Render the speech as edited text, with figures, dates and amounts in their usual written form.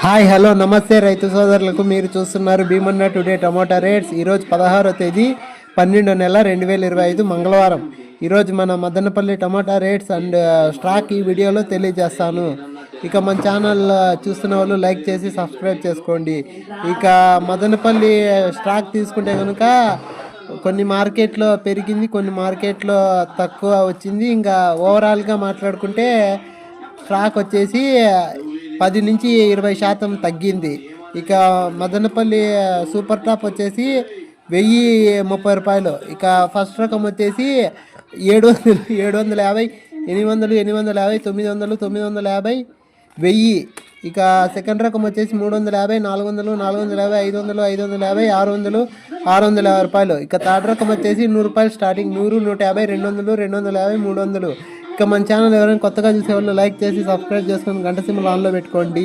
Hi hello నమస్తే రైతు సోదరులకు. మీరు చూస్తున్నారు భీమన్న టుడే టమోటా రేట్స్. ఈరోజు 16వ తేదీ 12వ నెల 2025 మంగళవారం. ఈరోజు మన Madanapalle tomato rates and stock ఈ వీడియోలో తెలియజేస్తాను. ఇక మన ఛానల్ చూస్తున్న వాళ్ళు లైక్ చేసి సబ్స్క్రైబ్ చేసుకోండి. ఇక మదనపల్లి స్టాక్ తీసుకుంటే కనుక కొన్ని మార్కెట్లో పెరిగింది, కొన్ని మార్కెట్లో తక్కువ వచ్చింది. ఇంకా ఓవరాల్గా మాట్లాడుకుంటే స్టాక్ వచ్చేసి 10 నుంచి 20% తగ్గింది. ఇక మదనపల్లి సూపర్ టాప్ వచ్చేసి 1030 రూపాయలు. ఇక ఫస్ట్ రకం వచ్చేసి 700, 750, 800, 850, 900, 950, 1000. ఇక సెకండ్ రకం వచ్చేసి 350, 400, 450, 500, 550, 600, 650 రూపాయలు. ఇక థర్డ్ రకం వచ్చేసి 100 రూపాయలు స్టార్టింగ్, 100, 150, 200, 250, 300. ఇక మన ఛానల్ ఎవరైనా కొత్తగా చూసేవాళ్ళు లైక్ చేసి సబ్స్క్రైబ్ చేసుకొని గంట సింబల్ ఆన్లో పెట్టుకోండి.